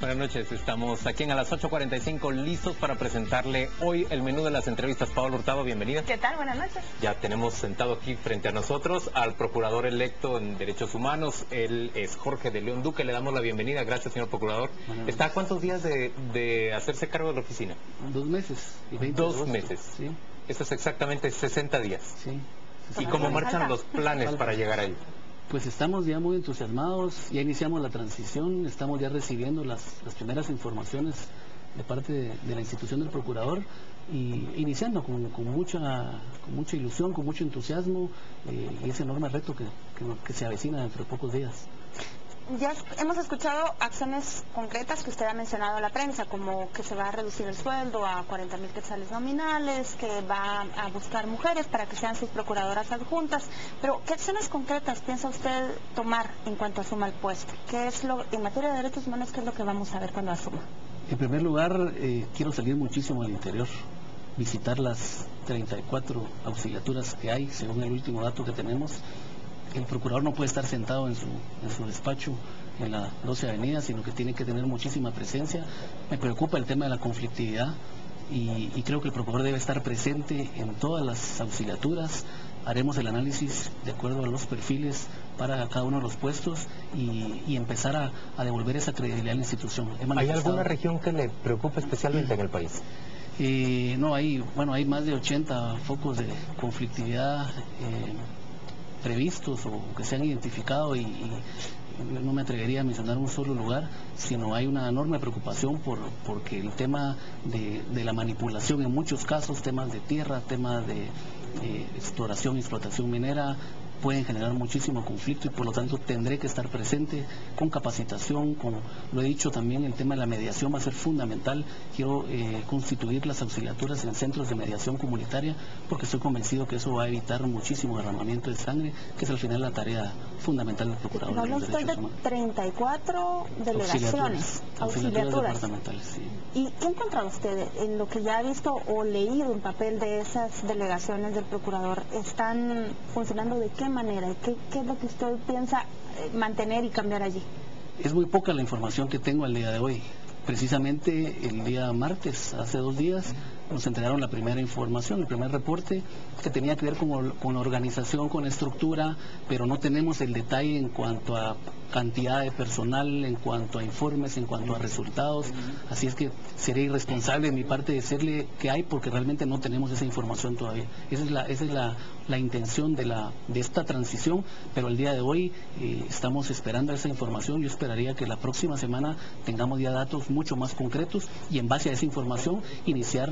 Buenas noches, estamos aquí a las 8:45 listos para presentarle hoy el menú de las entrevistas. Paola Hurtado, bienvenida. ¿Qué tal? Buenas noches. Ya tenemos sentado aquí frente a nosotros al procurador electo en Derechos Humanos. Él es Jorge de León Duque. Le damos la bienvenida. Gracias, señor procurador. ¿Está a cuántos días de hacerse cargo de la oficina? 2 meses y 20 2 meses. Sí. Eso es exactamente 60 días. Sí. ¿Y cómo marchan los planes para llegar ahí? Pues estamos ya muy entusiasmados, ya iniciamos la transición, estamos ya recibiendo las primeras informaciones de parte de la institución del procurador y iniciando con mucha ilusión, con mucho entusiasmo y ese enorme reto que se avecina dentro de pocos días. Ya hemos escuchado acciones concretas que usted ha mencionado a la prensa, como que se va a reducir el sueldo a 40,000 quetzales nominales, que va a buscar mujeres para que sean sus procuradoras adjuntas, pero ¿qué acciones concretas piensa usted tomar en cuanto asuma el puesto? ¿Qué es en materia de derechos humanos, qué es lo que vamos a ver cuando asuma? En primer lugar, quiero salir muchísimo al interior, visitar las 34 auxiliaturas que hay, según el último dato que tenemos. El procurador no puede estar sentado en su despacho en la 12 Avenida, sino que tiene que tener muchísima presencia. Me preocupa el tema de la conflictividad y creo que el procurador debe estar presente en todas las auxiliaturas. Haremos el análisis de acuerdo a los perfiles para cada uno de los puestos y empezar a devolver esa credibilidad a la institución. ¿Hay alguna región que le preocupe especialmente en el país? No, hay más de 80 focos de conflictividad previstos o que se han identificado y no me atrevería a mencionar un solo lugar, sino hay una enorme preocupación porque el tema de la manipulación en muchos casos, temas de tierra, temas de exploración y explotación minera, pueden generar muchísimo conflicto y por lo tanto tendré que estar presente con capacitación, lo he dicho también, el tema de la mediación va a ser fundamental. Quiero constituir las auxiliaturas en centros de mediación comunitaria porque estoy convencido que eso va a evitar muchísimo derramamiento de sangre, que es al final la tarea fundamental del procurador. Habla usted de 34 delegaciones, auxiliaturas departamentales, sí. ¿Y qué ha encontrado usted en lo que ya ha visto o leído en papel de esas delegaciones del procurador? ¿Están funcionando de qué manera? ¿Qué es lo que usted piensa mantener y cambiar allí? Es muy poca la información que tengo al día de hoy. Precisamente el día martes, hace 2 días, nos entregaron la primera información, el primer reporte que tenía que ver con la organización, con la estructura, pero no tenemos el detalle en cuanto a cantidad de personal, en cuanto a informes, en cuanto a resultados. Así es que sería irresponsable de mi parte decirle qué hay porque realmente no tenemos esa información todavía. Esa es la intención de esta transición, pero el día de hoy estamos esperando esa información. Yo esperaría que la próxima semana tengamos ya datos mucho más concretos y en base a esa información iniciar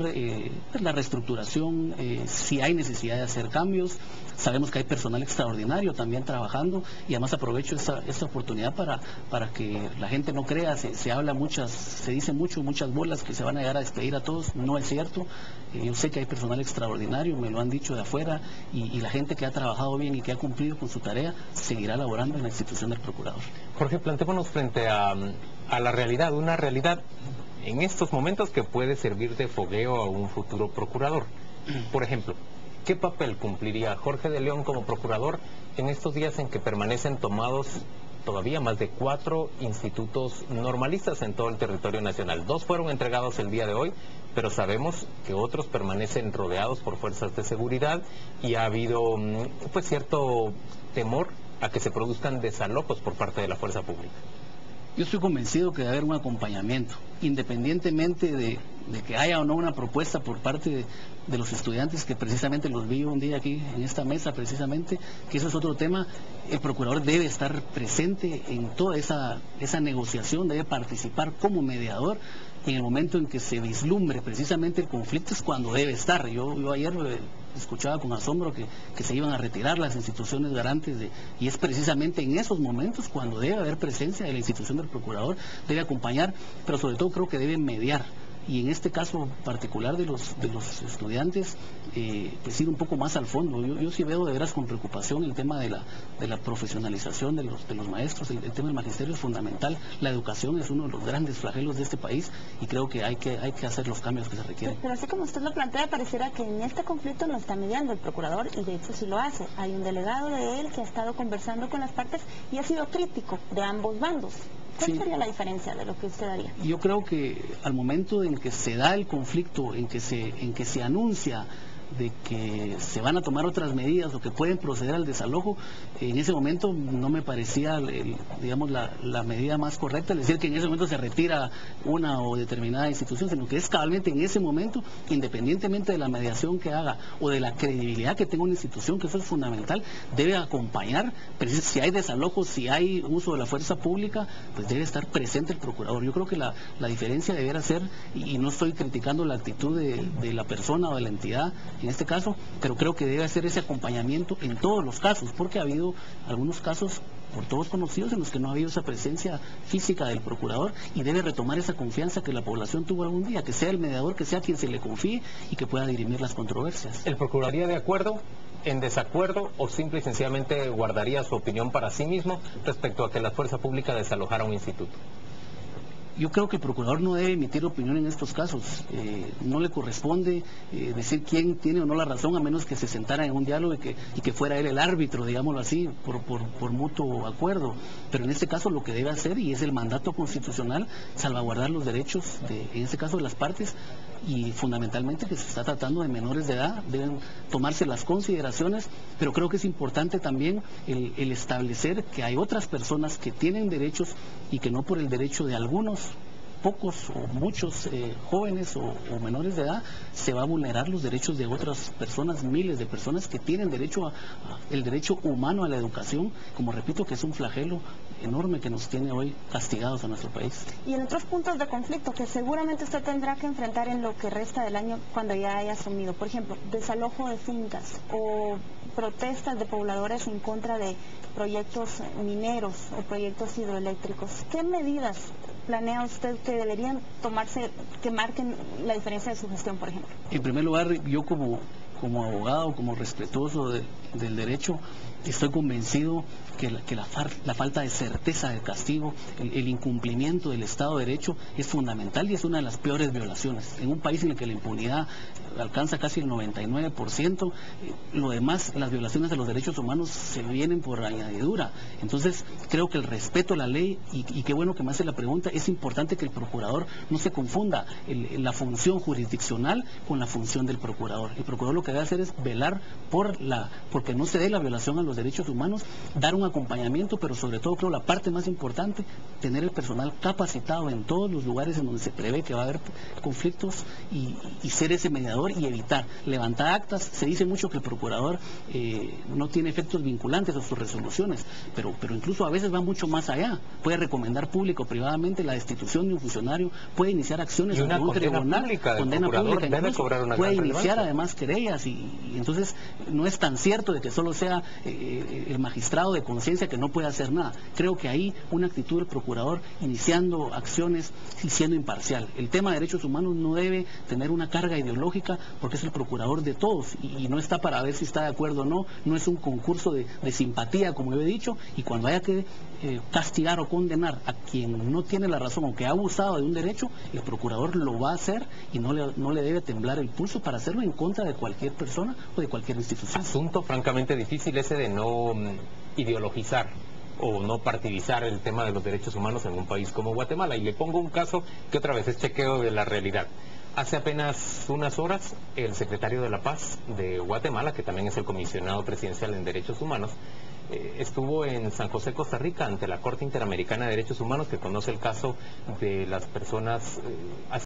la reestructuración, si hay necesidad de hacer cambios. Sabemos que hay personal extraordinario también trabajando y además aprovecho esta oportunidad para que la gente no crea, se habla se dice muchas bolas que se van a llegar a despedir a todos. No es cierto. Yo sé que hay personal extraordinario, me lo han dicho de afuera y la gente que ha trabajado bien y que ha cumplido con su tarea seguirá laborando en la institución del procurador. Jorge, plantémonos frente a la realidad, una realidad en estos momentos que puede servir de fogueo a un futuro procurador. Por ejemplo, ¿qué papel cumpliría Jorge de León como procurador en estos días en que permanecen tomados todavía más de 4 institutos normalistas en todo el territorio nacional? 2 fueron entregados el día de hoy, pero sabemos que otros permanecen rodeados por fuerzas de seguridad y ha habido pues cierto temor a que se produzcan desalojos por parte de la fuerza pública. Yo estoy convencido que debe haber un acompañamiento, independientemente de que haya o no una propuesta por parte de los estudiantes, que precisamente los vi un día aquí en esta mesa, precisamente, que eso es otro tema. El procurador debe estar presente en toda esa negociación, debe participar como mediador. En el momento en que se vislumbre precisamente el conflicto es cuando debe estar. Yo ayer escuchaba con asombro que se iban a retirar las instituciones garantes y es precisamente en esos momentos cuando debe haber presencia de la institución del procurador, debe acompañar, pero sobre todo creo que debe mediar. Y en este caso particular de los estudiantes, pues ir un poco más al fondo. Yo sí veo de veras con preocupación el tema de la profesionalización de los maestros. El tema del magisterio es fundamental. La educación es uno de los grandes flagelos de este país y creo que hay que hacer los cambios que se requieren. Pero así como usted lo plantea, pareciera que en este conflicto no está mediando el procurador y de hecho sí lo hace. Hay un delegado de él que ha estado conversando con las partes y ha sido crítico de ambos bandos. ¿Cuál Sí. sería la diferencia de lo que usted haría? Yo creo que al momento en que se da el conflicto, en que se anuncia de que se van a tomar otras medidas o que pueden proceder al desalojo, en ese momento no me parecía digamos la medida más correcta, es decir, que en ese momento se retira una o determinada institución, sino que es cabalmente en ese momento, independientemente de la mediación que haga o de la credibilidad que tenga una institución, que eso es fundamental, debe acompañar, pero si hay desalojos, si hay uso de la fuerza pública, pues debe estar presente el procurador. Yo creo que la diferencia debería ser, y no estoy criticando la actitud de la persona o de la entidad en este caso, pero creo que debe hacer ese acompañamiento en todos los casos, porque ha habido algunos casos por todos conocidos en los que no ha habido esa presencia física del procurador, y debe retomar esa confianza que la población tuvo algún día, que sea el mediador, que sea quien se le confíe y que pueda dirimir las controversias. ¿El procuraría de acuerdo, en desacuerdo o simple y sencillamente guardaría su opinión para sí mismo respecto a que la fuerza pública desalojara un instituto? Yo creo que el procurador no debe emitir opinión en estos casos. No le corresponde decir quién tiene o no la razón, a menos que se sentara en un diálogo y que fuera él el árbitro, digámoslo así, por mutuo acuerdo. Pero en este caso lo que debe hacer, y es el mandato constitucional, salvaguardar los derechos, en este caso de las partes, y fundamentalmente que se está tratando de menores de edad, deben tomarse las consideraciones, pero creo que es importante también el establecer que hay otras personas que tienen derechos y que no por el derecho de algunos, pocos o muchos jóvenes o menores de edad, se va a vulnerar los derechos de otras personas, miles de personas que tienen derecho el derecho humano a la educación, como repito, que es un flagelo enorme que nos tiene hoy castigados a nuestro país. Y en otros puntos de conflicto que seguramente usted tendrá que enfrentar en lo que resta del año cuando ya haya asumido, por ejemplo, desalojo de fincas o protestas de pobladores en contra de proyectos mineros o proyectos hidroeléctricos, ¿qué medidas planea usted que deberían tomarse, que marquen la diferencia de su gestión, por ejemplo? En primer lugar, yo como abogado, como respetuoso del derecho, estoy convencido que la falta de certeza del castigo, el incumplimiento del Estado de Derecho es fundamental y es una de las peores violaciones. En un país en el que la impunidad alcanza casi el 99%, lo demás, las violaciones de los derechos humanos se vienen por añadidura. Entonces, creo que el respeto a la ley, y qué bueno que me hace la pregunta, es importante que el procurador no se confunda la función jurisdiccional con la función del procurador. El procurador lo que debe hacer es velar porque no se dé la violación a los derechos humanos, dar un acompañamiento, pero sobre todo creo la parte más importante, tener el personal capacitado en todos los lugares en donde se prevé que va a haber conflictos y ser ese mediador y evitar levantar actas. Se dice mucho que el procurador no tiene efectos vinculantes a sus resoluciones, pero incluso a veces va mucho más allá. Puede recomendar público o privadamente la destitución de un funcionario, puede iniciar acciones ante un tribunal, condena pública, puede iniciar además querellas y entonces no es tan cierto de que solo sea el magistrado de conciencia que no puede hacer nada. Creo que ahí una actitud del procurador iniciando acciones y siendo imparcial. El tema de derechos humanos no debe tener una carga ideológica porque es el procurador de todos y no está para ver si está de acuerdo o no, no es un concurso de simpatía, como yo he dicho, y cuando haya que castigar o condenar a quien no tiene la razón o que ha abusado de un derecho, el procurador lo va a hacer y no le debe temblar el pulso para hacerlo en contra de cualquier persona o de cualquier institución. Asunto francamente difícil ese de no ideologizar o no partidizar el tema de los derechos humanos en un país como Guatemala. Y le pongo un caso que otra vez es chequeo de la realidad. Hace apenas unas horas, el secretario de la Paz de Guatemala, que también es el comisionado presidencial en derechos humanos, estuvo en San José, Costa Rica, ante la Corte Interamericana de Derechos Humanos, que conoce el caso de las personas